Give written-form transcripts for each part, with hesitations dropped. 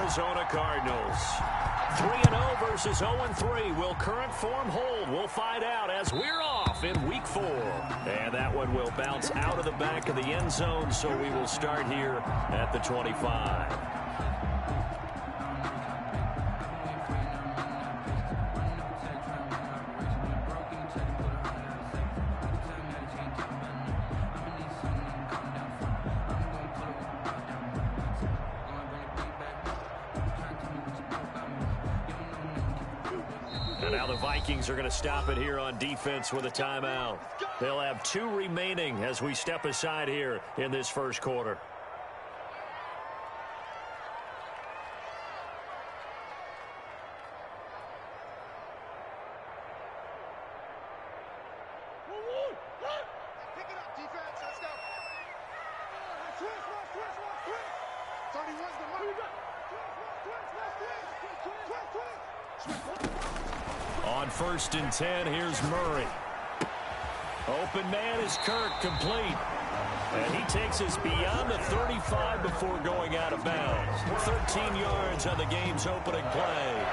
Arizona Cardinals. 3-0 versus 0-3. Will current form hold? We'll find out as we're off in week 4. And that one will bounce out of the back of the end zone, so we will start here at the 25. And now the Vikings are going to stop it here on defense with a timeout. They'll have 2 remaining as we step aside here in this first quarter. On 1st and 10, here's Murray. Open man is Kirk, complete. And he takes us beyond the 35 before going out of bounds. 13 yards on the game's opening play.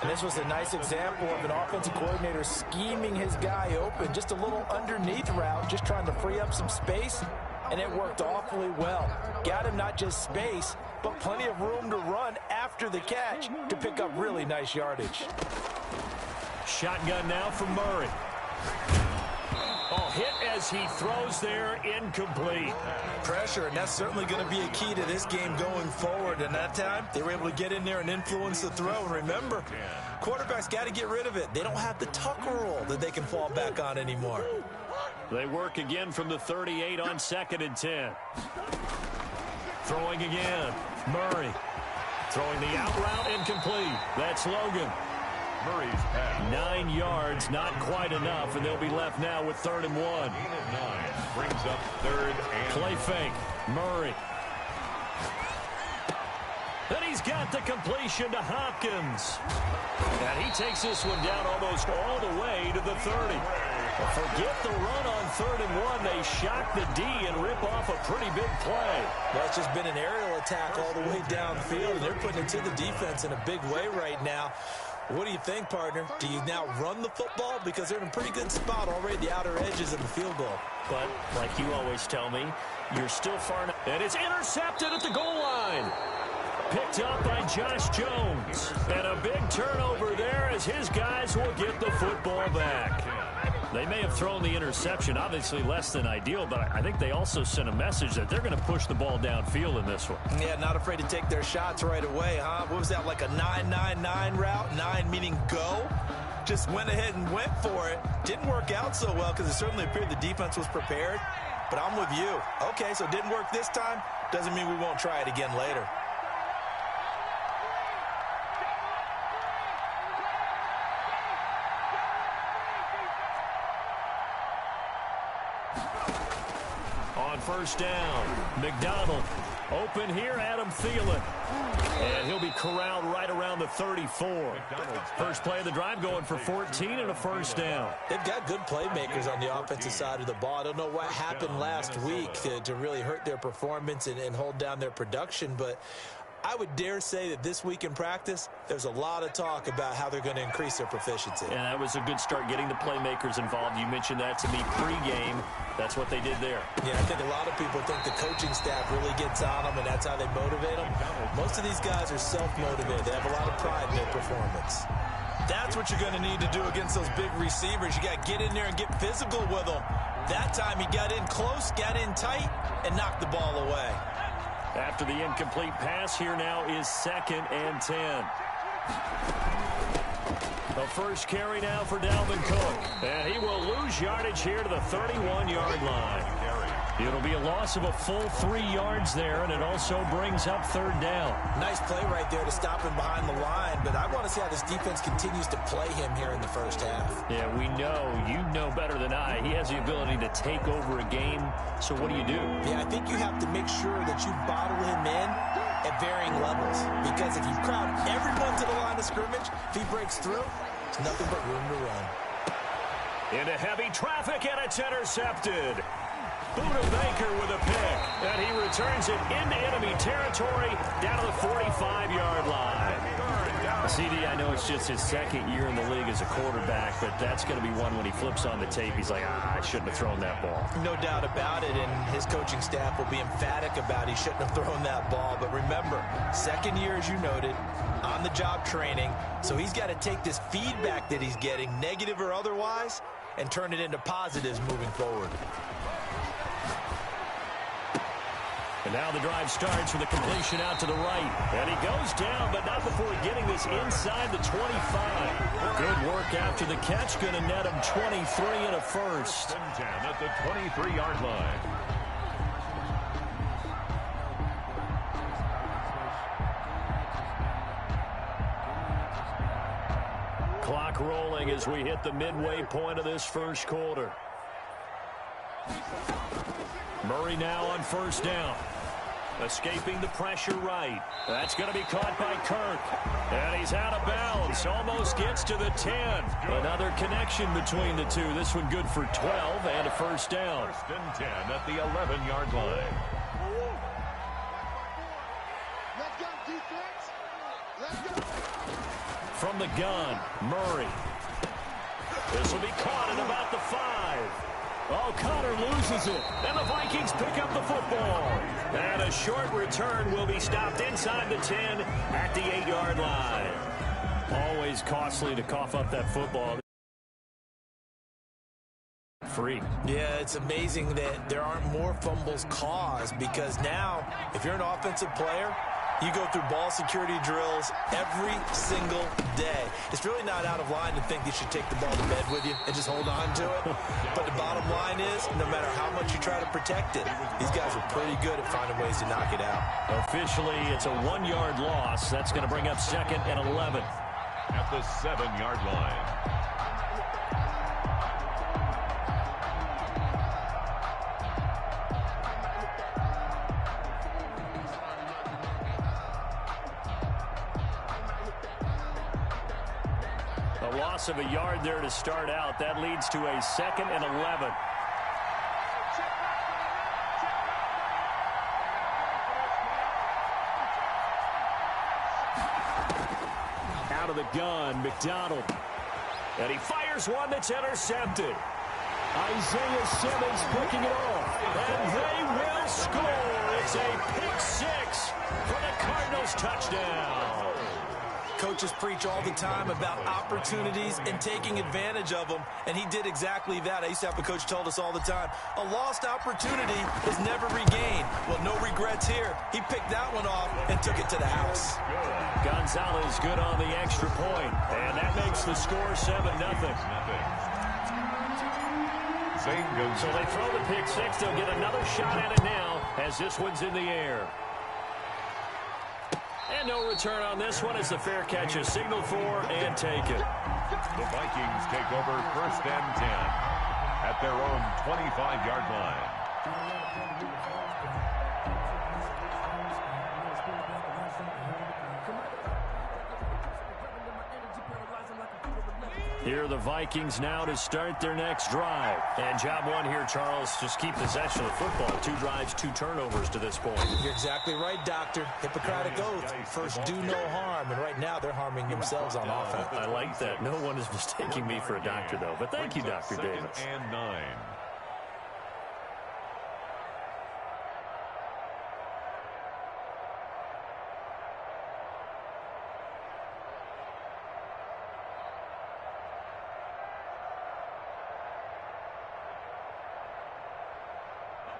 And this was a nice example of an offensive coordinator scheming his guy open. Just a little underneath route, just trying to free up some space. And it worked awfully well. Got him not just space, but plenty of room to run after the catch to pick up really nice yardage. Shotgun now from Murray. Oh, hit as he throws there, incomplete. Pressure, and that's certainly going to be a key to this game going forward. And that time, they were able to get in there and influence the throw. And remember, quarterbacks got to get rid of it. They don't have the tucker roll that they can fall back on anymore. They work again from the 38 on 2nd and 10. Throwing again. Murray. Throwing the out route, incomplete. That's Logan. Murray's pass. 9 yards, not quite enough, and they'll be left now with 3rd and 1. 9 brings up 3rd and play fake. Murray. Then he's got the completion to Hopkins. And he takes this one down almost all the way to the 30. Forget the run on 3rd and 1. They shock the D and rip off a pretty big play. Well, it's just been an aerial attack all the way downfield, and they're putting it to the defense in a big way right now. What do you think, partner? Do you now run the football? Because they're in a pretty good spot already, the outer edges of the field goal. But, like you always tell me, you're still far enough. And it's intercepted at the goal line. Picked up by Josh Jones. And a big turnover there as his guys will get the football back. They may have thrown the interception, obviously less than ideal, but I think they also sent a message that they're going to push the ball downfield in this one. Yeah, not afraid to take their shots right away, huh? What was that, like a 9-9-9 route? 9 meaning go? Just went ahead and went for it. Didn't work out so well because it certainly appeared the defense was prepared. But I'm with you. Okay, so it didn't work this time. Doesn't mean we won't try it again later. On 1st down, McDonald. Open here, Adam Thielen. And he'll be corralled right around the 34. First play of the drive going for 14 and a 1st down. They've got good playmakers on the offensive side of the ball. I don't know what happened last week to really hurt their performance and hold down their production, but I would dare say that this week in practice, there's a lot of talk about how they're going to increase their proficiency. And that was a good start getting the playmakers involved. You mentioned that to me pregame. That's what they did there. Yeah, I think a lot of people think the coaching staff really gets on them, and that's how they motivate them. Most of these guys are self-motivated. They have a lot of pride in their performance. That's what you're going to need to do against those big receivers. You got to get in there and get physical with them. That time he got in close, got in tight, and knocked the ball away. After the incomplete pass, here now is 2nd and 10. The first carry now for Dalvin Cook. And he will lose yardage here to the 31-yard line. It'll be a loss of a full 3 yards there, and it also brings up 3rd down. Nice play right there to stop him behind the line, but I want to see how this defense continues to play him here in the first half. Yeah, we know. You know better than I. He has the ability to take over a game, so what do you do? Yeah, I think you have to make sure that you bottle him in at varying levels, because if you crowd everyone to the line of scrimmage, if he breaks through, it's nothing but room to run. Into heavy traffic, and it's intercepted. Buda Baker with a pick. And he returns it into enemy territory down to the 45-yard line. CD, I know it's just his second year in the league as a quarterback, but that's going to be one when he flips on the tape. He's like, I shouldn't have thrown that ball. No doubt about it, and his coaching staff will be emphatic about he shouldn't have thrown that ball. But remember, second year, as you noted, on-the-job training, so he's got to take this feedback that he's getting, negative or otherwise, and turn it into positives moving forward. And now the drive starts with a completion out to the right. And he goes down, but not before getting this inside the 25. Good work after the catch. Going to net him 23 and a first. 10 at the 23-yard line. Clock rolling as we hit the midway point of this first quarter. Murray now on first down. Escaping the pressure right. That's going to be caught by Kirk. And he's out of bounds. Almost gets to the 10. Another connection between the two. This one good for 12 and a first down. First and 10 at the 11-yard line. Let's go, defense. Let's go. From the gun, Murray. This will be caught at about the 5. Oh, Connor loses it, and the Vikings pick up the football. And a short return will be stopped inside the 10 at the 8-yard line. Always costly to cough up that football. Free. Yeah, it's amazing that there aren't more fumbles caused, because now, if you're an offensive player, you go through ball security drills every single day. It's really not out of line to think you should take the ball to bed with you and just hold on to it. But the bottom line is, no matter how much you try to protect it, these guys are pretty good at finding ways to knock it out. Officially, it's a 1-yard loss. That's going to bring up second and 11. At the 7-yard line. A loss of a yard there to start out. That leads to a second and 11. Out of the gun, McDonald. And he fires one that's intercepted. Isaiah Simmons picking it off. And they will score. It's a pick six for the Cardinals touchdown. Coaches preach all the time about opportunities and taking advantage of them, and he did exactly that. I used to have a coach told us all the time, a lost opportunity is never regained. Well, no regrets here. He picked that one off and took it to the house. Gonzalez good on the extra point, and that makes the score 7-0. So they throw the pick six. They'll get another shot at it now as this one's in the air. And no return on this one as the fair catch is signaled for and taken. The Vikings take over first and 10 at their own 25-yard line. Here are the Vikings now to start their next drive. And job one here, Charles, just keep possession of the football. 2 drives, 2 turnovers to this point. You're exactly right, Doctor. Hippocratic oath. First, do no harm. And right now, they're harming themselves on offense. I like that. No one is mistaking me for a doctor, though. But thank you, Dr. Davis. Second and 9.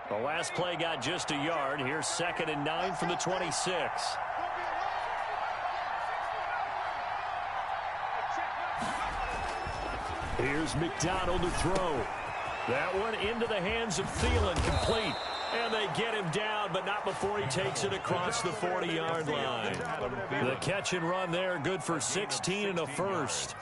The last play got just a yard. Here's second and 9 from the 26. Here's McDonald to throw. That one into the hands of Thielen, complete. And they get him down, but not before he takes it across the 40-yard line. The catch and run there, good for 16 and a first.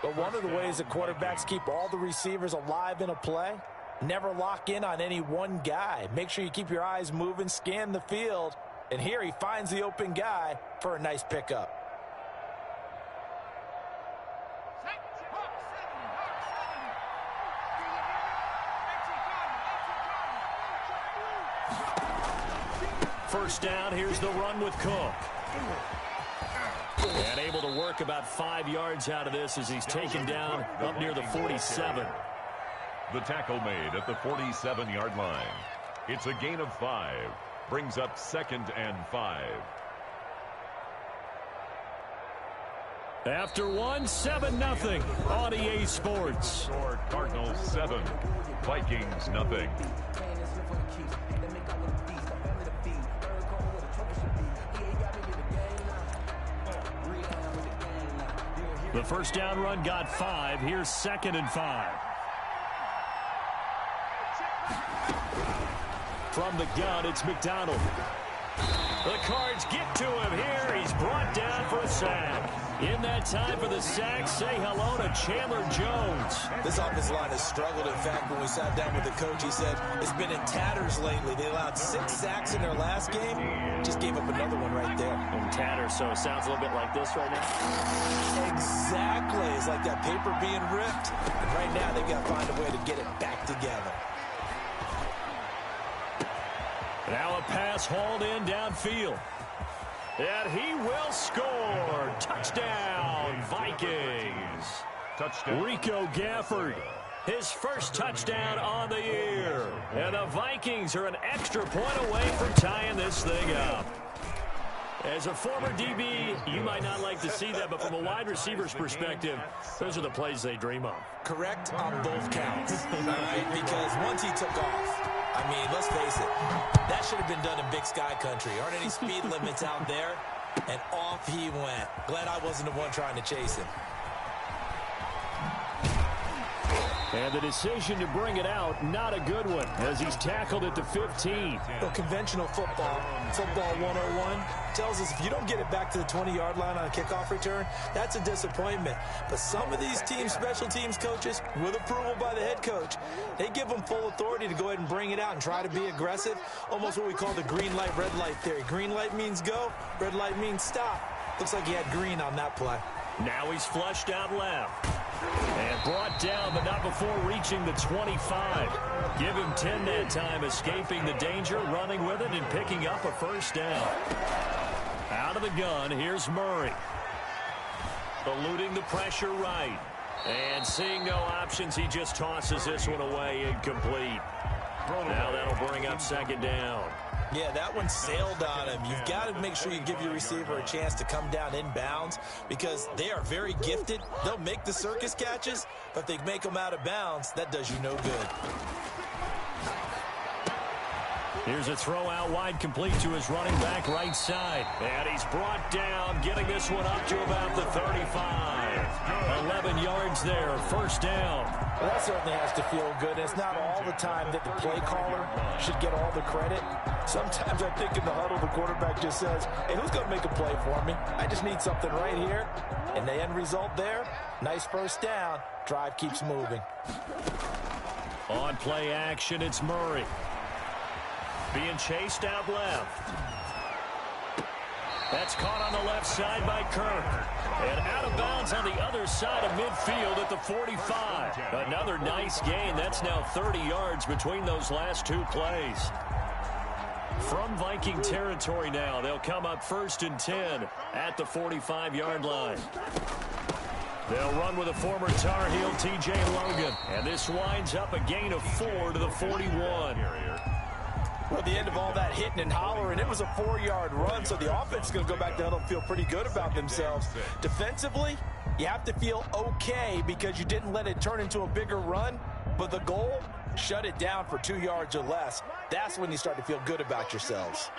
But one of the ways that quarterbacks keep all the receivers alive in a play, never lock in on any one guy. Make sure you keep your eyes moving, scan the field. And here he finds the open guy for a nice pickup. First down, here's the run with Cook. And able to work about 5 yards out of this as he's taken down up near the 47. The tackle made at the 47-yard line. It's a gain of 5. Brings up 2nd and 5. After 1, 7-0 on EA Sports. Cardinals 7, Vikings nothing. The first down run got 5. Here's 2nd and 5. From the gun, it's McDonald. The Cards get to him here. He's brought down for a sack. In that time for the sack, say hello to Chandler Jones. This offensive line has struggled. In fact, when we sat down with the coach, he said it's been in tatters lately. They allowed 6 sacks in their last game. Just gave up another one right there. In tatters, so it sounds a little bit like this right now. Exactly. It's like that paper being ripped. And right now, they've got to find a way to get it back together. Now a pass hauled in downfield. And he will score. Touchdown, Vikings. Touchdown. Rico Gafford, his first touchdown on the year. And the Vikings are an extra point away from tying this thing up. As a former DB, you might not like to see that, but from a wide receiver's perspective, those are the plays they dream of. Correct on both counts. All right? Because once he took off, I mean, let's face it, that should have been done in Big Sky Country. Aren't any speed limits out there? And off he went. Glad I wasn't the one trying to chase him. And the decision to bring it out, not a good one, as he's tackled at the 15. Well, conventional football 101, tells us if you don't get it back to the 20-yard line on a kickoff return, that's a disappointment. But some of these teams, special teams coaches, with approval by the head coach, they give them full authority to go ahead and bring it out and try to be aggressive, almost what we call the green light, red light theory. Green light means go, red light means stop. Looks like he had green on that play. Now he's flushed out left. And brought down, but not before reaching the 25. Give him 10 that time, escaping the danger, running with it, and picking up a first down. Out of the gun, here's Murray. Eluding the pressure right. And seeing no options, he just tosses this one away, incomplete. Now that'll bring up 2nd down. Yeah, that one sailed on him. You've got to make sure you give your receiver a chance to come down inbounds because they are very gifted. They'll make the circus catches, but if they make them out of bounds, that does you no good. Here's a throw out wide, complete to his running back right side. And he's brought down, getting this one up to about the 35. 11 yards there, first down. Well, that certainly has to feel good. It's not all the time that the play caller should get all the credit. Sometimes I think in the huddle, the quarterback just says, hey, who's going to make a play for me? I just need something right here. And the end result there, nice first down. Drive keeps moving. On play action, it's Murray. Being chased out left. That's caught on the left side by Kirk. And out of bounds on the other side of midfield at the 45. Another nice gain. That's now 30 yards between those last 2 plays. From Viking territory now, they'll come up 1st and 10 at the 45-yard line. They'll run with a former Tar Heel, T.J. Logan. And this winds up a gain of 4 to the 41. Well, at the end of all that hitting and hollering, it was a 4-yard run, so the offense is going to go back down and feel pretty good about themselves. Defensively, you have to feel okay because you didn't let it turn into a bigger run, but the goal, shut it down for 2 yards or less. That's when you start to feel good about yourselves.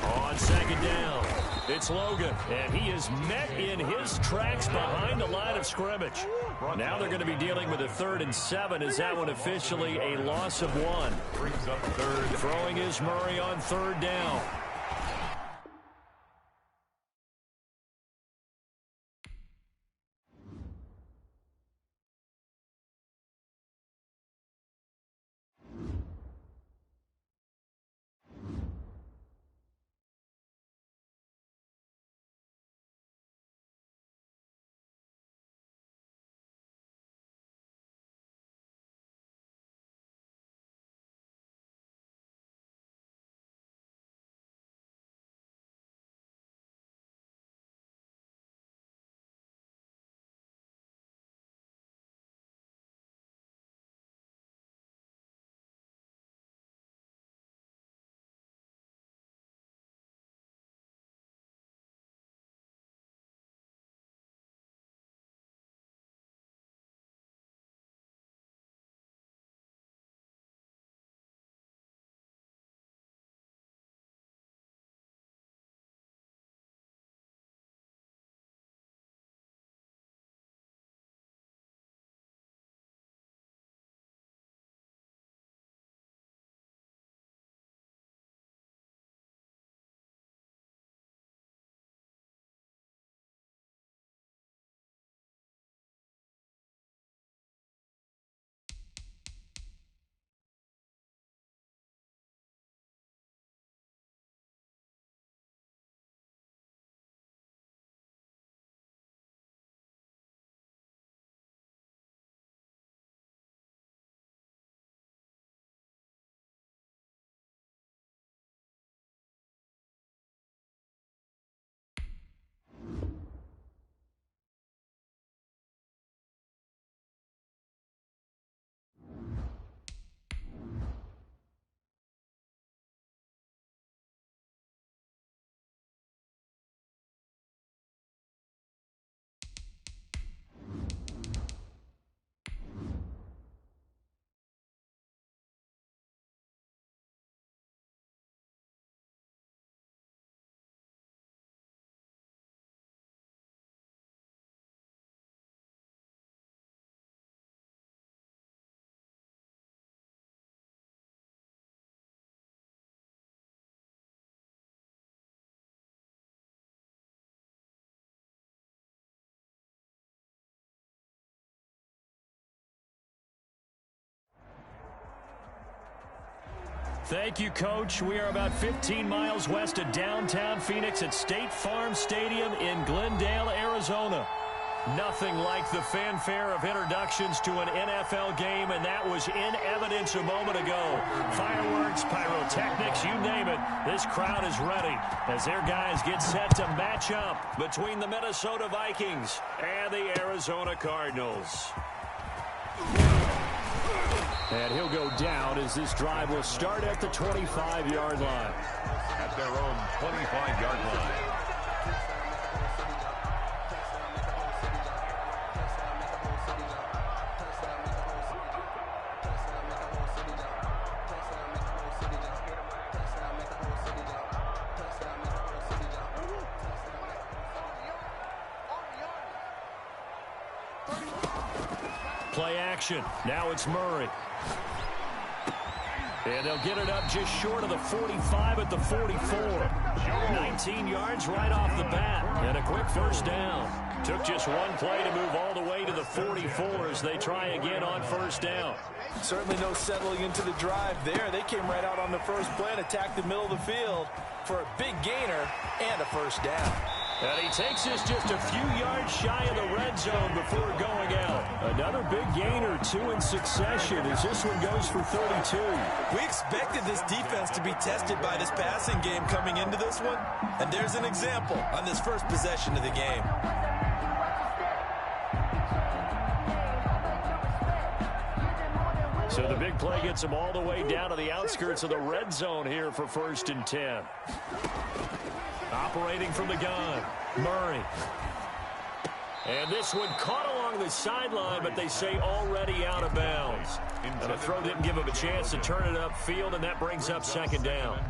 On 2nd down, it's Logan, and he is met in his tracks behind the line of scrimmage. Now they're going to be dealing with a 3rd and 7. Is that one officially a loss of 1? Throwing is Murray on 3rd down. Thank you, Coach. We are about 15 miles west of downtown Phoenix at State Farm Stadium in Glendale, Arizona. Nothing like the fanfare of introductions to an NFL game, and that was in evidence a moment ago. Fireworks, pyrotechnics, you name it. This crowd is ready as their guys get set to match up between the Minnesota Vikings and the Arizona Cardinals. And he'll go down as this drive will start at the 25-yard line. At their own 25-yard line. Play action. Now it's Murray. And they'll get it up just short of the 45 at the 44. 19 yards right off the bat. And a quick first down. Took just one play to move all the way to the 44 as they try again on first down. Certainly no settling into the drive there. They came right out on the first play and attacked the middle of the field for a big gainer and a first down. And he takes us just a few yards shy of the red zone before going out. Another big gainer, 2 in succession as this one goes for 32. We expected this defense to be tested by this passing game coming into this one. And there's an example on this first possession of the game. So the big play gets them all the way down to the outskirts of the red zone here for 1st and 10. Operating from the gun, Murray. And this one caught along the sideline, but they say already out of bounds. And the throw didn't give him a chance to turn it upfield, and that brings up 2nd down.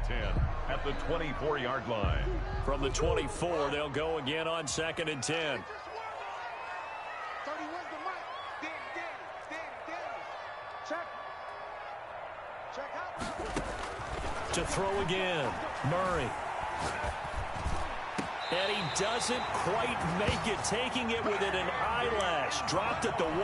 At the 24-yard line. From the 24, they'll go again on 2nd and 10. To throw again, Murray. And he doesn't quite make it, taking it within an eyelash. Dropped at the 1.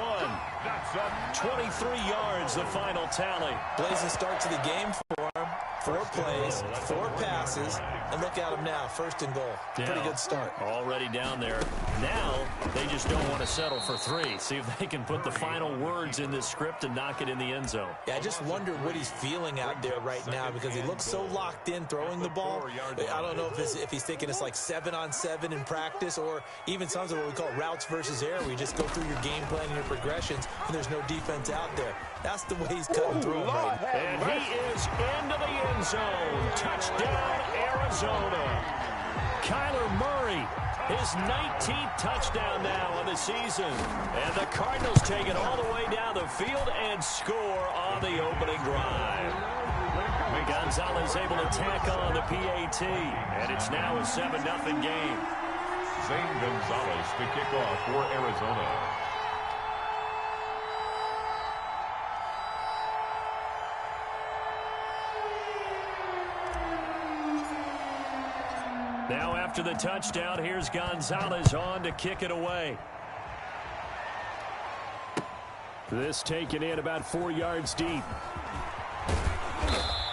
23 yards, the final tally. Blazing start to the game for him. 4 plays, 4 passes, and look at him now, 1st and goal. Pretty good start. Already down there. Now, they just don't want to settle for 3. See if they can put the final words in this script and knock it in the end zone. Yeah, I just wonder what he's feeling out there right now because he looks so locked in throwing the ball. I don't know if he's thinking it's like 7-on-7 in practice or even something what we call routes versus air, where you just go through your game plan and your progressions and there's no defense out there. That's the way he's cutting through him right now. And he is into the end zone. Touchdown, Arizona. Kyler Murray, his 19th touchdown now on the season. And the Cardinals take it all the way down the field and score on the opening drive. Gonzalez able to tack on the PAT. And it's now a 7-0 game. Zane Gonzalez to kick off for Arizona. Now after the touchdown, here's Gonzalez on to kick it away. This taken in about 4 yards deep.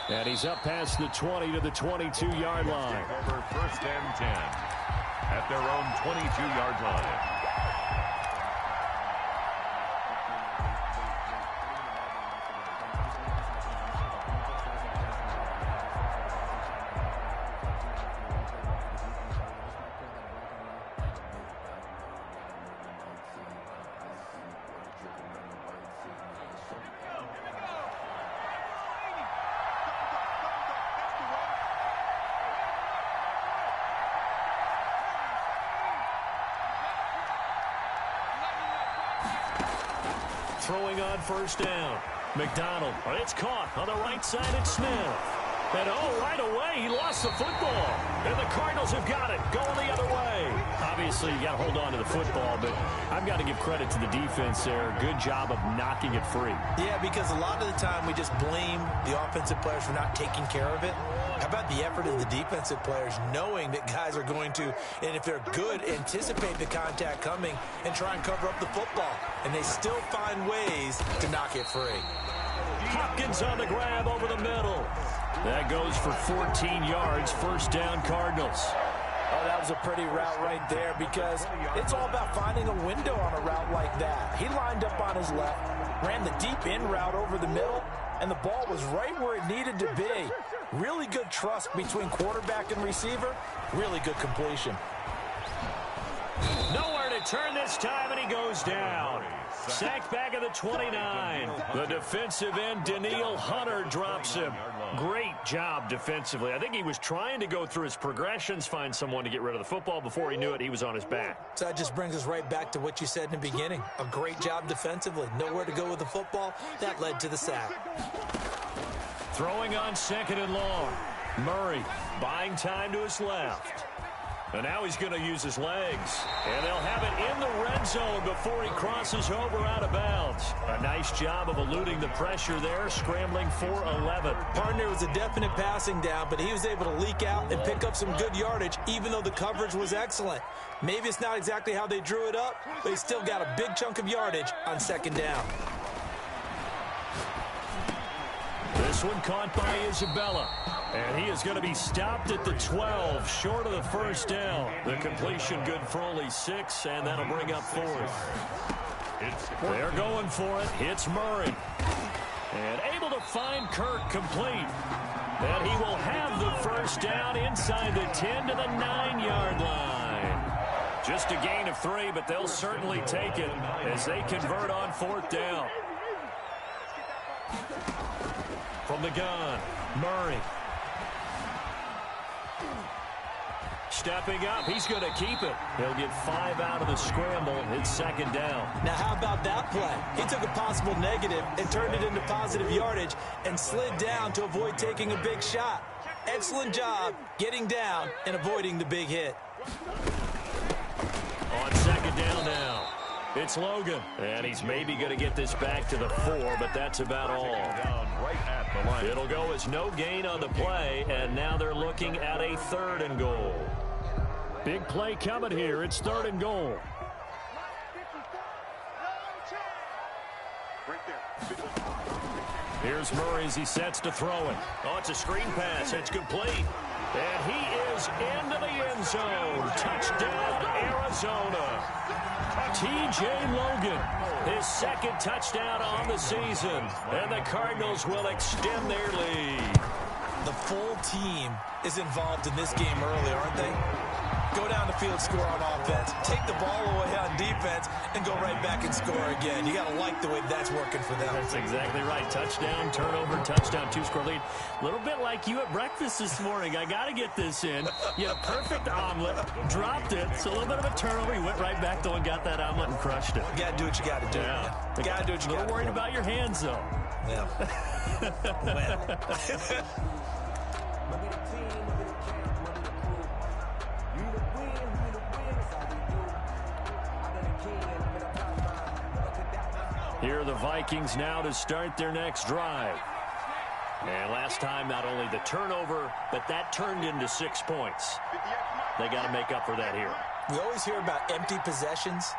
And he's up past the 20 to the 22-yard line. Over 1st and 10 at their own 22-yard line. Throwing on 1st down. McDonald. It's caught on the right side. It's Smith. And right away, he lost the football. And the Cardinals have got it, going the other way. Obviously, you got to hold on to the football, but I've got to give credit to the defense there. Good job of knocking it free. Yeah, because a lot of the time we just blame the offensive players for not taking care of it. How about the effort of the defensive players knowing that guys are going to, and if they're good, anticipate the contact coming and try and cover up the football. And they still find ways to knock it free. Hopkins on the grab over the middle. That goes for 14 yards, first down Cardinals. Oh, that was a pretty route right there because it's all about finding a window on a route like that. He lined up on his left, ran the deep in route over the middle, and the ball was right where it needed to be. Really good trust between quarterback and receiver. Really good completion. Nowhere to turn this time, and he goes down. Sacked back at the 29. The defensive end, Daniil Hunter, drops him. Great job defensively. I think he was trying to go through his progressions, find someone to get rid of the football. Before he knew it, he was on his back. So that just brings us right back to what you said in the beginning. A great job defensively. Nowhere to go with the football. That led to the sack. Throwing on second and long. Murray buying time to his left. And now he's going to use his legs. And they'll have it in the red zone before he crosses over out of bounds. A nice job of eluding the pressure there, scrambling for 11. Partner was a definite passing down, but he was able to leak out and pick up some good yardage, even though the coverage was excellent. Maybe it's not exactly how they drew it up, but he still got a big chunk of yardage on second down. This one caught by Isabella. And he is going to be stopped at the 12, short of the first down. The completion good for only 6, and that'll bring up 4th. They're going for it. Hits Murray. And able to find Kirk complete. And he will have the first down inside the 10 to the 9-yard line. Just a gain of 3, but they'll certainly take it as they convert on 4th down. From the gun, Murray. Stepping up, he's going to keep it. He'll get 5 out of the scramble. It's second down. Now, how about that play? He took a possible negative and turned it into positive yardage and slid down to avoid taking a big shot. Excellent job getting down and avoiding the big hit. On second down now, it's Logan. And he's maybe going to get this back to the 4, but that's about all. It'll go as no gain on the play, and now they're looking at a 3rd and goal. Big play coming here. It's 3rd and goal. Here's Murray as he sets to throw it. Oh, it's a screen pass. It's complete. And he is into the end zone. Touchdown, Arizona. T.J. Logan, his 2nd touchdown on the season. And the Cardinals will extend their lead. The full team is involved in this game early, aren't they? Go down the field, score on offense, take the ball away on defense, and go right back and score again. You got to like the way that's working for them. That's exactly right. Touchdown, turnover, touchdown, 2-score lead. A little bit like you at breakfast this morning. I got to get this in. You had a perfect omelet, dropped it. So a little bit of a turnover. You went right back, though, and got that omelet and crushed it. You got to do what you got to do. Yeah. You got to do what you got to do. A little worried about your hands, though. Yeah. Here are the Vikings now to start their next drive. And last time, not only the turnover, but that turned into 6 points. They got to make up for that here. We always hear about empty possessions,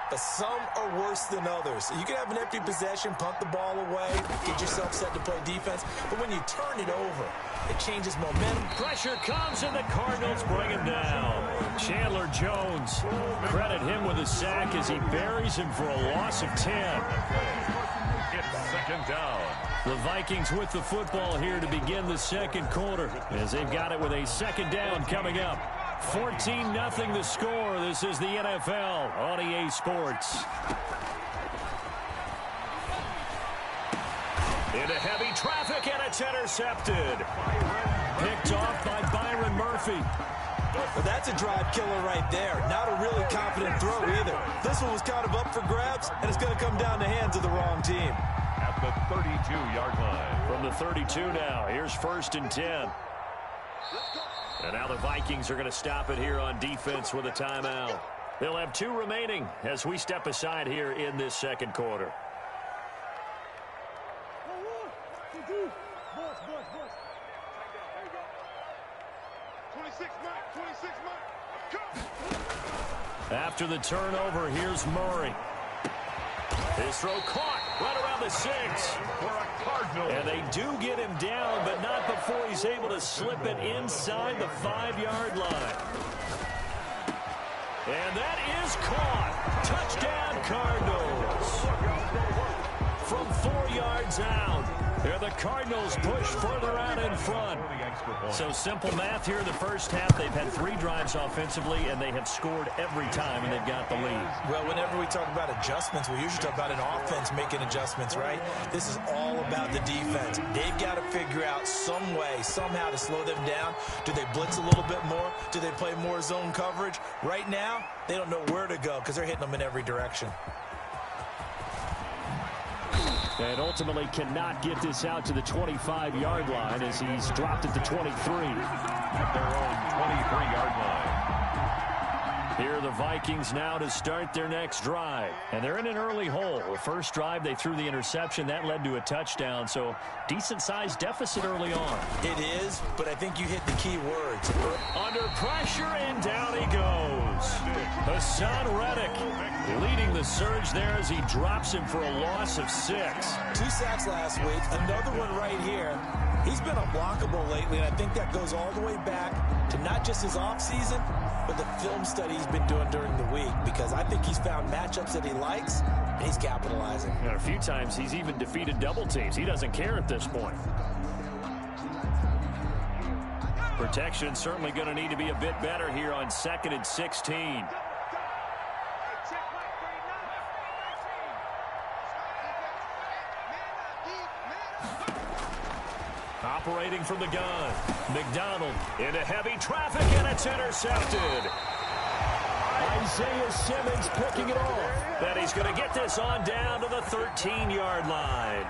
but some are worse than others. You can have an empty possession, punt the ball away, get yourself set to play defense, but when you turn it over, it changes momentum. Pressure comes, and the Cardinals bring him down. Chandler Jones, credit him with a sack as he buries him for a loss of 10. It's second down. The Vikings with the football here to begin the second quarter as they've got it with a second down coming up. 14-0 the score. This is the NFL on EA Sports. Into heavy traffic, and it's intercepted. Picked off by Byron Murphy. Well, that's a drive killer right there. Not a really confident throw either. This one was kind of up for grabs, and it's going to come down the hands of the wrong team. At the 32-yard line. From the 32 now, here's 1st and 10. And now the Vikings are going to stop it here on defense with a timeout. They'll have 2 remaining as we step aside here in this second quarter. After the turnover, here's Murray. His throw caught right around the 6. For a Cardinal. And they do get him down, but not before before he's able to slip it inside the 5-yard line. And that is caught. Touchdown, Cardinals. From 4 yards out. Here the Cardinals push further out in front. So simple math here in the first half. They've had 3 drives offensively, and they have scored every time, and they've got the lead. Well, whenever we talk about adjustments, we usually talk about an offense making adjustments, right? This is all about the defense. They've got to figure out some way, somehow to slow them down. Do they blitz a little bit more? Do they play more zone coverage? Right now, they don't know where to go because they're hitting them in every direction. And ultimately cannot get this out to the 25-yard line as he's dropped at the 23. At their own 23-yard line. Here are the Vikings now to start their next drive. And they're in an early hole. The first drive, they threw the interception. That led to a touchdown. So decent-sized deficit early on. It is, but I think you hit the key words. Under pressure, and down he goes. Hassan Reddick leading the surge there as he drops him for a loss of 6. 2 sacks last week. Another one right here. He's been unblockable lately, and I think that goes all the way back to not just his offseason, but the film study he's been doing during the week, because I think he's found matchups that he likes, and he's capitalizing. And a few times he's even defeated double teams. He doesn't care at this point. Protection certainly going to need to be a bit better here on 2nd and 16. Operating from the gun, McDonald into heavy traffic, and it's intercepted. Isaiah Simmons picking it off. And he's going to get this on down to the 13-yard line.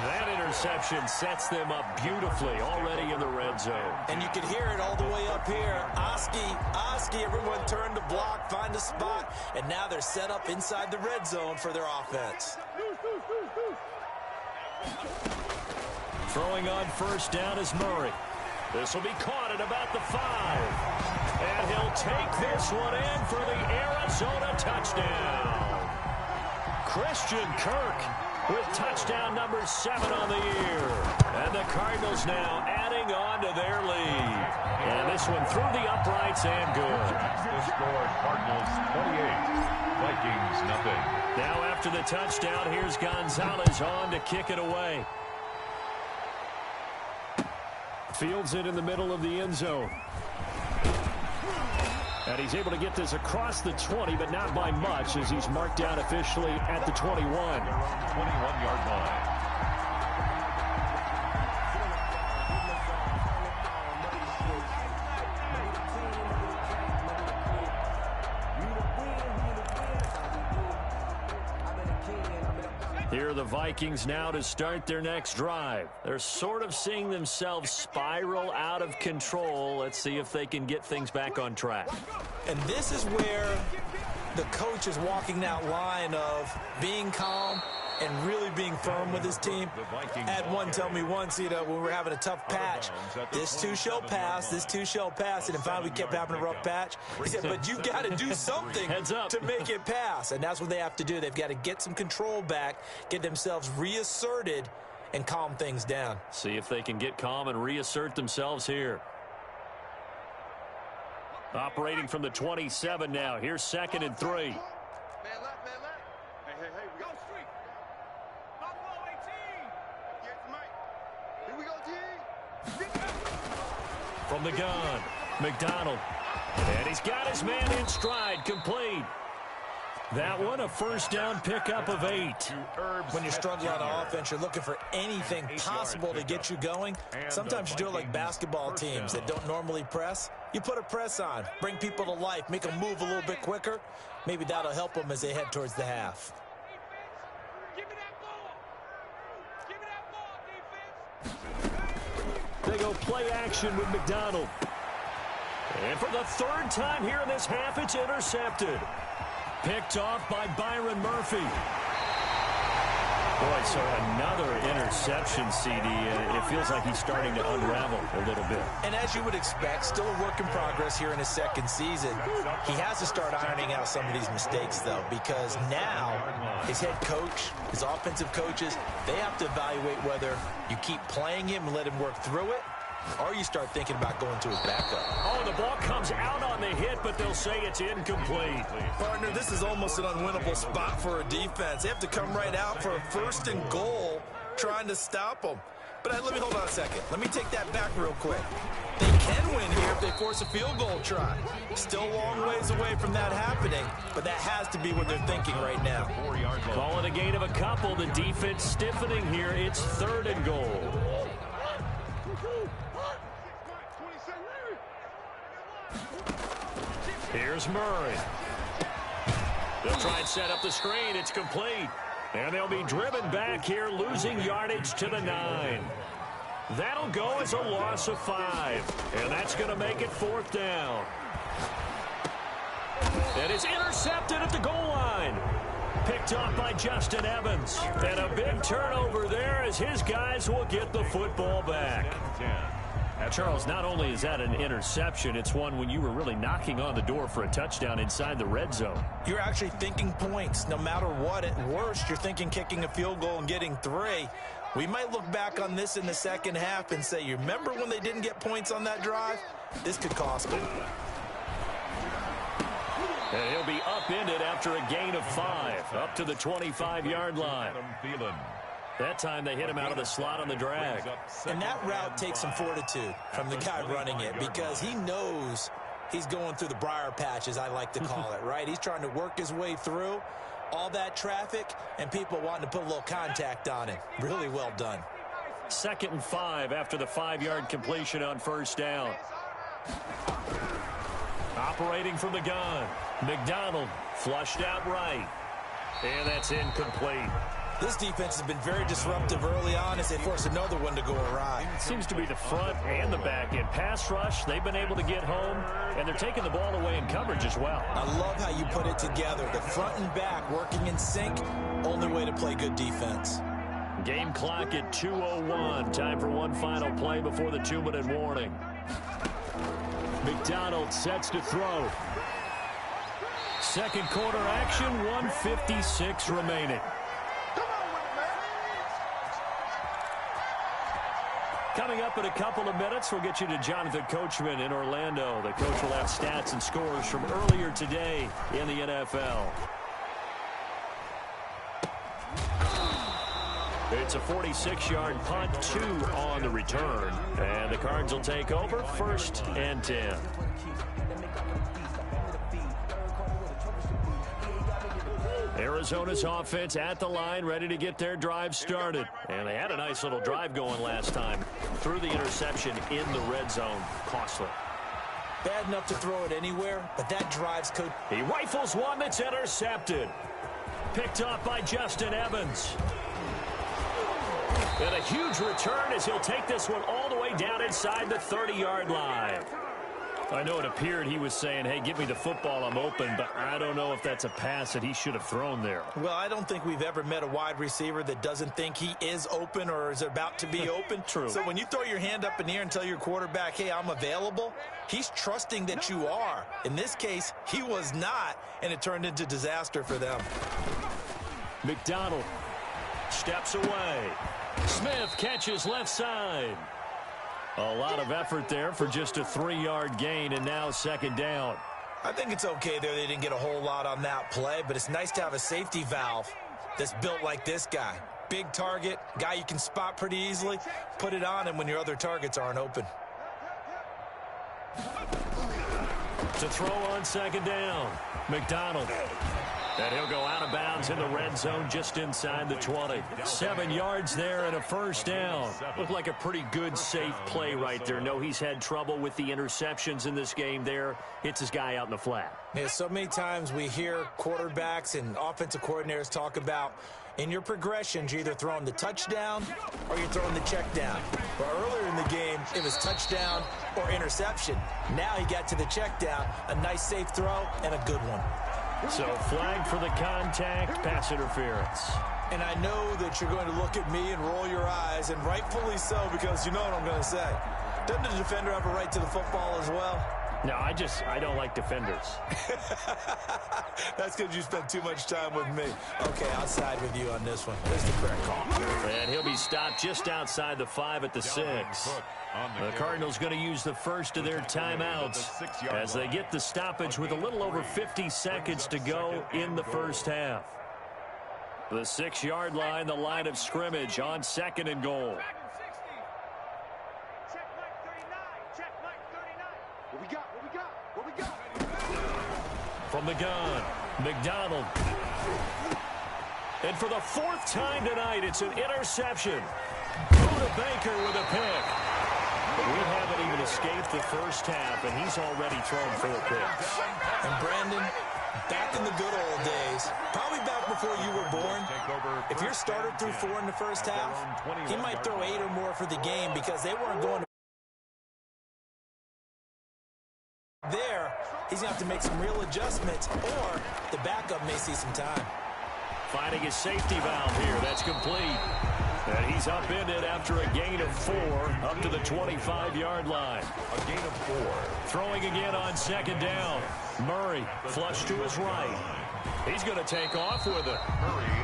That interception sets them up beautifully already in the red zone. And you can hear it all the way up here. Oski, everyone turned to block, find a spot, and now they're set up inside the red zone for their offense. Throwing on first down is Murray. This will be caught at about the 5. And he'll take this one in for the Arizona touchdown. Christian Kirk with touchdown number 7 on the year. And the Cardinals now adding on to their lead. And this one through the uprights and good. The score, Cardinals 28, Vikings nothing. Now after the touchdown, here's Gonzalez on to kick it away. Fields it in the middle of the end zone. And he's able to get this across the 20, but not by much, as he's marked down officially at the 21. 21-yard line. Here are the Vikings now to start their next drive. They're sort of seeing themselves spiral out of control. Let's see if they can get things back on track. And this is where the coach is walking that line of being calm and really being firm with his team. Had one tell me once, when we were having a tough patch, this too shall pass, this too shall pass. And finally we kept having a rough patch. He said, but you've got to do something to make it pass. And that's what they have to do. They've got to get some control back, get themselves reasserted, and calm things down. See if they can get calm and reassert themselves here. Operating from the 27 now. Here's 2nd and 3. Man left, man left. Hey, we go street. Buffalo 18. Get the mic. Here we go, D. From the gun, McDonald. And he's got his man in stride, complete. That one, a first down pickup of 8. When you're struggling on offense, you're looking for anything possible to get you going. Sometimes you do it like basketball teams that don't normally press. You put a press on, bring people to life, make them move a little bit quicker. Maybe that'll help them as they head towards the half. Give me that ball. Give me that ball, defense. They go play action with McDonald. And for the 3rd time here in this half, it's intercepted. Picked off by Byron Murphy. Boy, so another interception, CD. It feels like he's starting to unravel a little bit. And as you would expect, still a work in progress here in his second season. He has to start ironing out some of these mistakes, though, because now his head coach, his offensive coaches, they have to evaluate whether you keep playing him and let him work through it, or you start thinking about going to his backup. Oh, the ball comes out on the hit, but they'll say it's incomplete. Partner, this is almost an unwinnable spot for a defense. They have to come right out for a 1st and goal trying to stop them. But let me hold on a second. Let me take that back real quick. They can win here if they force a field goal try. Still a long ways away from that happening, but that has to be what they're thinking right now. Call it a gain of a couple. The defense stiffening here. It's 3rd and goal. Here's Murray. They'll try and set up the screen. It's complete. And they'll be driven back here, losing yardage to the 9. That'll go as a loss of 5. And that's going to make it 4th down. And it's intercepted at the goal line. Picked up by Justin Evans. And a big turnover there as his guys will get the football back. Charles, not only is that an interception, it's one when you were really knocking on the door for a touchdown inside the red zone. You're actually thinking points. No matter what, at worst, you're thinking kicking a field goal and getting 3. We might look back on this in the second half and say, you remember when they didn't get points on that drive? This could cost them. And he'll be upended after a gain of 5, up to the 25-yard line. That time they hit him out of the slot on the drag. And that route takes some fortitude from the guy running it because he knows he's going through the briar patch, as I like to call it, right? He's trying to work his way through all that traffic and people wanting to put a little contact on him. Really well done. 2nd and 5 after the 5-yard completion on 1st down. Operating from the gun. McDonald flushed out right. And that's incomplete. This defense has been very disruptive early on as they force another one to go awry. It seems to be the front and the back end. Pass rush, they've been able to get home, and they're taking the ball away in coverage as well. I love how you put it together. The front and back working in sync, only way to play good defense. Game clock at 2:01. Time for one final play before the 2-minute warning. McDonald sets to throw. Second quarter action, 1:56 remaining. Coming up in a couple of minutes, we'll get you to Jonathan Coachman in Orlando. The coach will have stats and scores from earlier today in the NFL. It's a 46-yard punt, 2 on the return. And the Cards will take over 1st and 10. Arizona's offense at the line, ready to get their drive started. And they had a nice little drive going last time. Threw the interception in the red zone. Costly. Bad enough to throw it anywhere, but that drives coach. He rifles one that's intercepted. Picked up by Justin Evans. And a huge return as he'll take this one all the way down inside the 30-yard line. I know it appeared he was saying, hey, give me the football, I'm open, but I don't know if that's a pass that he should have thrown there. Well, I don't think we've ever met a wide receiver that doesn't think he is open or is about to be open. True. So when you throw your hand up in the air and tell your quarterback, hey, I'm available, he's trusting that you are. In this case, he was not, and it turned into disaster for them. McDonald steps away. Smith catches left side. A lot of effort there for just a 3-yard gain, and now 2nd down. I think it's okay there. They didn't get a whole lot on that play, but it's nice to have a safety valve that's built like this guy. Big target, guy you can spot pretty easily. Put it on him when your other targets aren't open. To throw on 2nd down, McDonald. And he'll go out of bounds in the red zone just inside the 20. 7 yards there and a 1st down. Looked like a pretty good, safe play right there. No, he's had trouble with the interceptions in this game there. Hits his guy out in the flat. Yeah, so many times we hear quarterbacks and offensive coordinators talk about in your progressions, you're either throwing the touchdown or you're throwing the check down. But earlier in the game, it was touchdown or interception. Now he got to the check down, a nice safe throw and a good one. So flag for the contact, pass interference. And I know that you're going to look at me and roll your eyes, and rightfully so, because you know what I'm going to say. Doesn't the defender have a right to the football as well? No, I don't like defenders. That's because you spent too much time with me. Okay, I'll side with you on this one. There's the correct call. And he'll be stopped just outside the 5 at the 6. The Cardinals going to use the first of their timeouts as they get the stoppage with a little over 50 seconds to go in the first half. The 6-yard line, the line of scrimmage on 2nd and goal. From the gun, McDonald. And for the 4th time tonight, it's an interception. Buda Baker with a pick. We haven't even escaped the first half, and he's already thrown 4 picks. And Brandon, back in the good old days, probably back before you were born, if your starter threw 4 in the first half, he might throw 8 or more for the game because they weren't going to. There, he's going to have to make some real adjustments, or the backup may see some time. Finding his safety valve here. That's complete. And he's upended after a gain of 4 up to the 25-yard line. A gain of 4. Throwing again on 2nd down. Murray flush to his right. He's going to take off with it.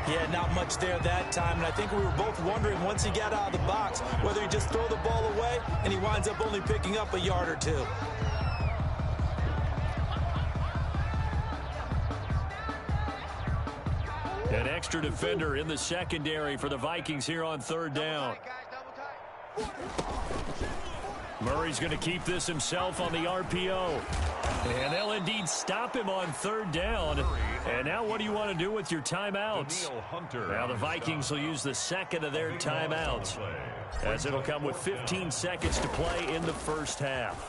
Yeah, not much there that time, and I think we were both wondering once he got out of the box whether he'd just throw the ball away, and he winds up only picking up a yard or 2. An extra defender in the secondary for the Vikings here on 3rd down. Murray's going to keep this himself on the RPO. And they'll indeed stop him on 3rd down. And now what do you want to do with your timeouts? Now the Vikings will use the 2nd of their timeouts, as it'll come with 15 seconds to play in the first half.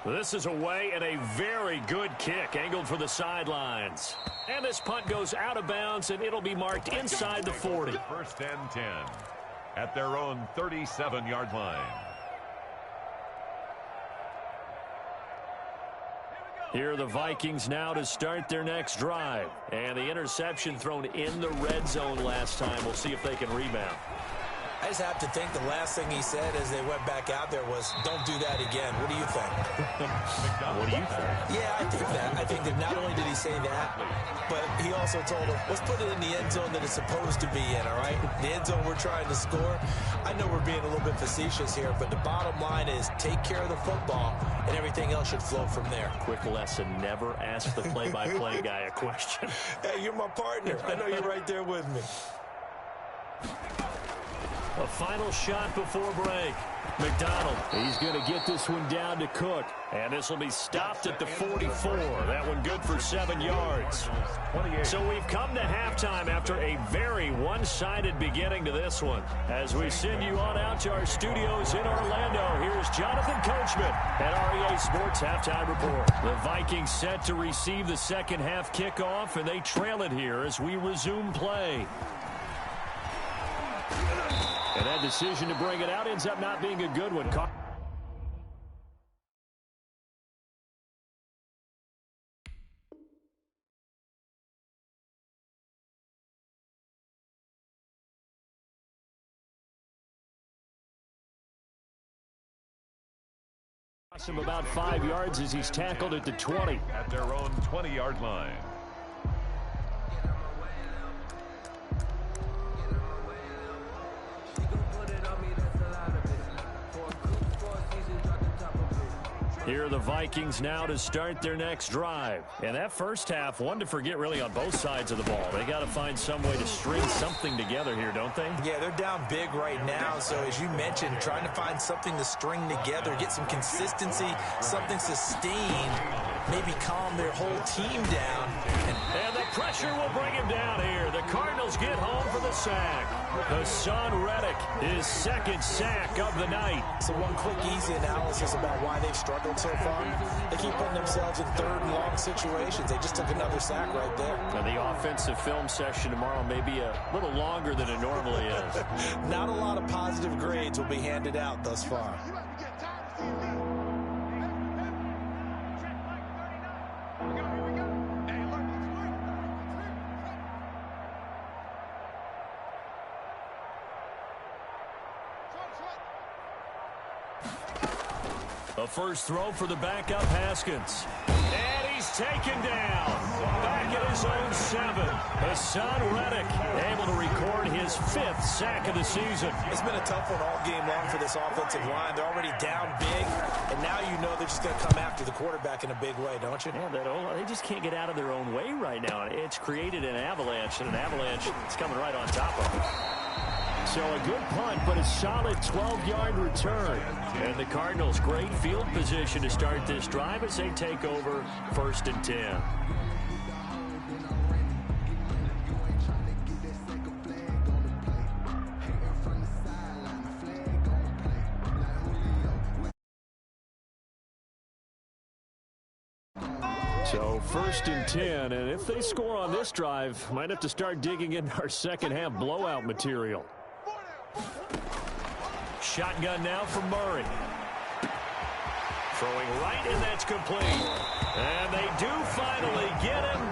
This is away, and a very good kick angled for the sidelines. And this punt goes out of bounds, and it'll be marked inside the 40. 1st and 10 at their own 37-yard line. Here are the Vikings now to start their next drive. And the interception thrown in the red zone last time. We'll see if they can rebound. I just have to think the last thing he said as they went back out there was, don't do that again. What do you think? What do you think? Yeah, I think that. I think that not only did he say that, but he also told him, let's put it in the end zone that it's supposed to be in, all right? The end zone we're trying to score. I know we're being a little bit facetious here, but the bottom line is take care of the football, and everything else should flow from there. Quick lesson, never ask the play-by-play guy a question. Hey, you're my partner. I know you're right there with me. A final shot before break. McDonald, he's going to get this one down to Cook. And this will be stopped at the 44. That one good for 7 yards. So we've come to halftime after a very one-sided beginning to this one. As we send you on out to our studios in Orlando, here's Jonathan Coachman at REA Sports Halftime Report. The Vikings set to receive the second half kickoff, and they trail it here as we resume play. And that decision to bring it out ends up not being a good one. Cost him about 5 yards as he's tackled at the 20. At their own 20-yard line. Here are the Vikings now to start their next drive. And that first half, one to forget really on both sides of the ball. They got to find some way to string something together here, don't they? Yeah, they're down big right now. So as you mentioned, trying to find something to string together, get some consistency, something sustained, maybe calm their whole team down. And the pressure will bring him down here. The Cardinals get home for the sack. Hassan Reddick, his second sack of the night. So one quick, easy analysis about why they've struggled so far. They keep putting themselves in third and long situations. They just took another sack right there. Now the offensive film session tomorrow may be a little longer than it normally is. Not a lot of positive grades will be handed out thus far. A first throw for the backup Haskins. And he's taken down. Back at his own 7. Hassan Reddick able to record his 5th sack of the season. It's been a tough one all game long for this offensive line. They're already down big, and now you know they're just going to come after the quarterback in a big way, don't you? Yeah, they just can't get out of their own way right now. It's created an avalanche, and an avalanche is coming right on top of them. So a good punt, but a solid 12-yard return. And the Cardinals, great field position to start this drive as they take over 1st and 10. So 1st and 10, and if they score on this drive, might have to start digging into our second-half blowout material. Shotgun now for Murray. Throwing right, and that's complete. And they do finally get him,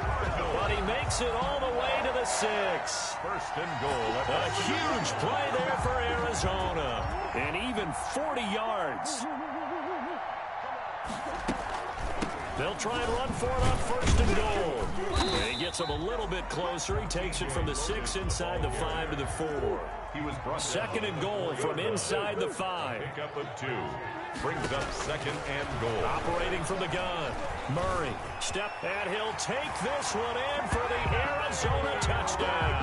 but he makes it all the way to the 6. 1st and goal. A huge play there for Arizona. And even 40 yards. They'll try and run for it on 1st and goal. And he gets him a little bit closer. He takes it from the 6 inside the 5 to the 4. He was brought 2nd and goal from inside the 5. Pickup of 2. Brings up 2nd and goal. Operating from the gun. Murray, step, and he'll take this one in for the Arizona touchdown.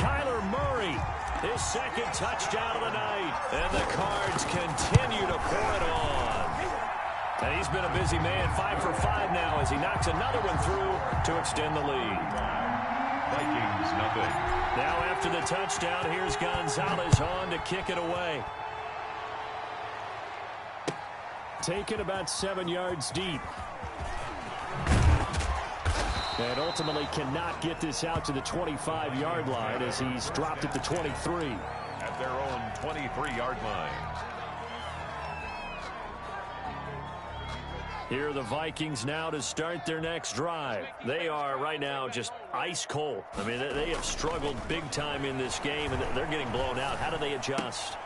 Kyler Murray, his 2nd touchdown of the night. And the Cards continue to pour it on. And he's been a busy man, 5 for 5 now as he knocks another one through to extend the lead. Vikings nothing. Now after the touchdown, here's Gonzalez on to kick it away. Taken about 7 yards deep. And ultimately cannot get this out to the 25-yard line as he's dropped at the 23. At their own 23-yard line. Here are the Vikings now to start their next drive. They are right now just ice cold. I mean, they have struggled big time in this game, and they're getting blown out. How do they adjust?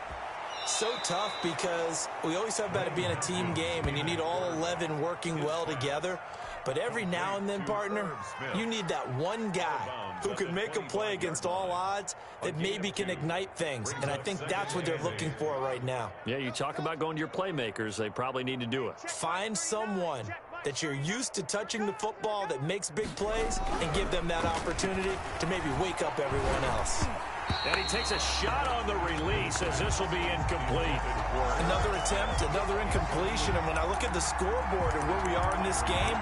So tough because we always talk about it being a team game, and you need all 11 working well together. But every now and then, partner, you need that one guy who can make a play against all odds that maybe can ignite things. And I think that's what they're looking for right now. Yeah, you talk about going to your playmakers. They probably need to do it. Find someone that you're used to touching the football that makes big plays and give them that opportunity to maybe wake up everyone else. And he takes a shot on the release as this will be incomplete. Another attempt, another incompletion. And when I look at the scoreboard and where we are in this game,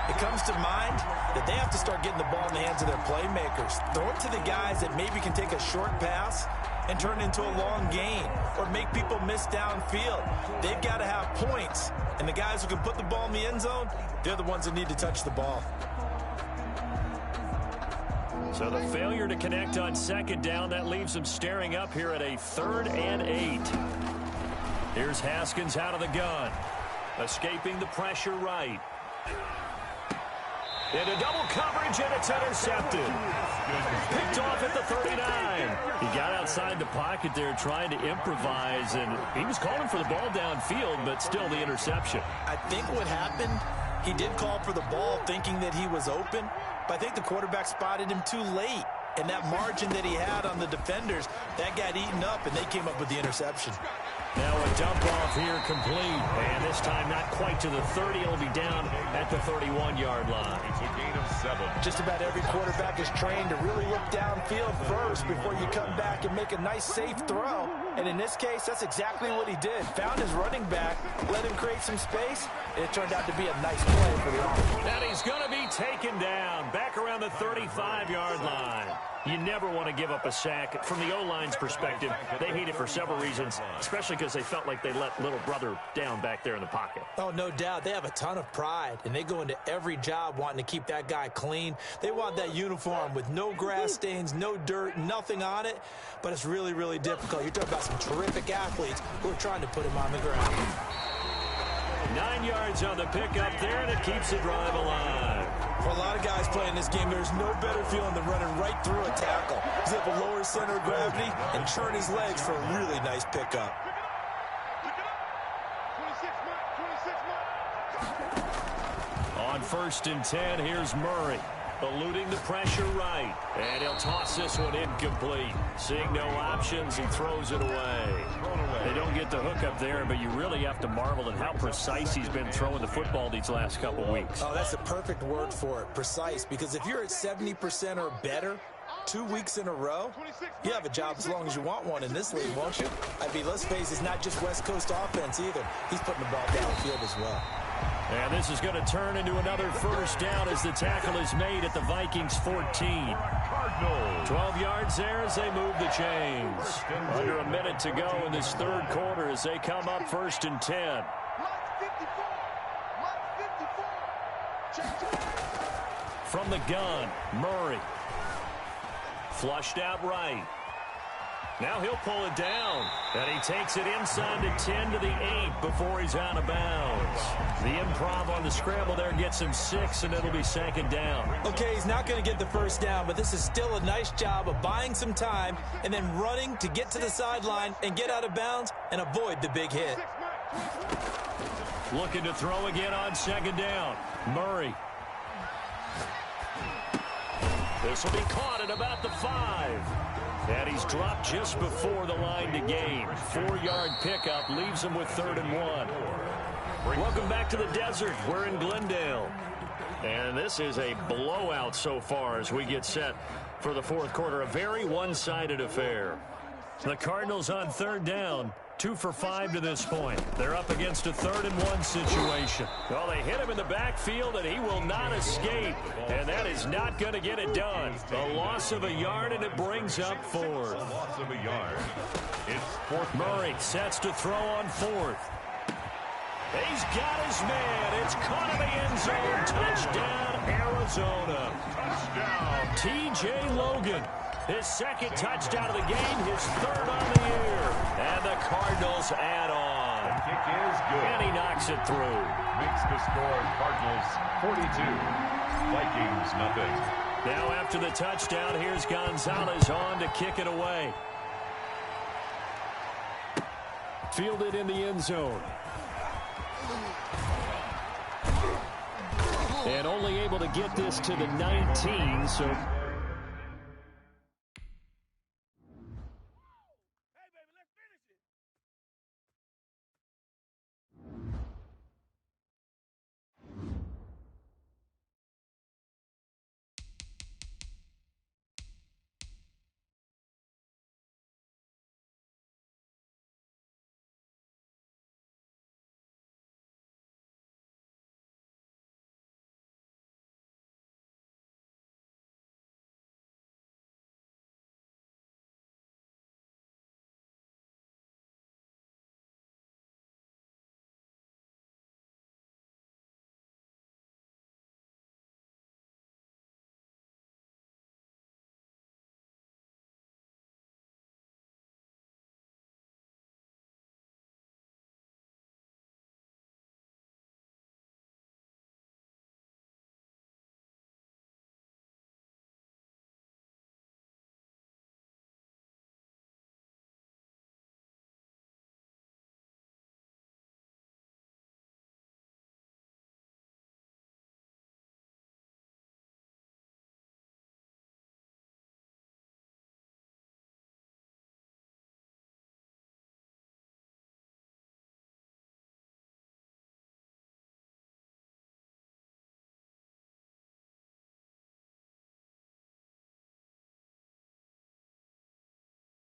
it comes to mind that they have to start getting the ball in the hands of their playmakers. Throw it to the guys that maybe can take a short pass and turn it into a long gain or make people miss downfield. They've got to have points. And the guys who can put the ball in the end zone, they're the ones that need to touch the ball. So the failure to connect on 2nd down, that leaves them staring up here at a 3rd and 8. Here's Haskins out of the gun. Escaping the pressure right. Into double coverage, and it's intercepted. Picked off at the 39. He got outside the pocket there trying to improvise, and he was calling for the ball downfield, but still the interception. I think what happened, he did call for the ball thinking that he was open, but I think the quarterback spotted him too late. And that margin that he had on the defenders, that got eaten up, and they came up with the interception. Now a dump off here complete. And this time not quite to the 30. It'll be down at the 31-yard line. It's a gain of 7. Just about every quarterback is trained to really look downfield first before you come back and make a nice, safe throw. And in this case, that's exactly what he did. Found his running back, let him create some space, and it turned out to be a nice play for the offense. And he's going to be taken down back around the 35-yard line. You never want to give up a sack. From the O-line's perspective, they hate it for several reasons, especially because they felt like they let little brother down back there in the pocket. Oh, no doubt. They have a ton of pride, and they go into every job wanting to keep that guy clean. They want that uniform with no grass stains, no dirt, nothing on it, but it's really, really difficult. You're talking about some terrific athletes who are trying to put him on the ground. 9 yards on the pickup there, and it keeps the drive alive. For a lot of guys playing this game, there's no better feeling than running right through a tackle. He's able to lower his center of gravity and turn his legs for a really nice pickup. On 1st and 10, here's Murray. Eluding the pressure right. And he'll toss this one incomplete. Seeing no options, he throws it away. They don't get the hook up there, but you really have to marvel at how precise he's been throwing the football these last couple weeks. Oh, that's the perfect word for it, precise. Because if you're at 70% or better 2 weeks in a row, you have a job as long as you want one in this league, won't you? I mean, let's face it, it's not just West Coast offense either. He's putting the ball downfield as well. And this is going to turn into another first down as the tackle is made at the Vikings 14. 12 yards there as they move the chains. Under a minute to go in this third quarter as they come up 1st and 10. From the gun, Murray. Flushed out right. Now he'll pull it down. And he takes it inside the 10 to the 8 before he's out of bounds. The improv on the scramble there gets him 6, and it'll be 2nd down. Okay, he's not going to get the first down, but this is still a nice job of buying some time and then running to get to the sideline and get out of bounds and avoid the big hit. Looking to throw again on 2nd down. Murray. This will be caught at about the 5. And he's dropped just before the line to gain. 4-yard pickup leaves him with 3rd and 1. Welcome back to the desert. We're in Glendale. And this is a blowout so far as we get set for the 4th quarter. A very one-sided affair. The Cardinals on 3rd down. 2 for 5 to this point. They're up against a 3rd and 1 situation. Well, they hit him in the backfield, and he will not escape. And that is not going to get it done. A loss of a yard, and it brings up 4th. A loss of a yard. It's 4th. Murray sets to throw on 4th. He's got his man. It's caught in the end zone. Touchdown, Arizona. Touchdown. T.J. Logan. His 2nd touchdown of the game, his 3rd on the year. And the Cardinals add on. The kick is good. And he knocks it through. Makes the score Cardinals 42. Vikings nothing. Now after the touchdown, here's Gonzalez on to kick it away. Fielded in the end zone. And only able to get this to the 19, so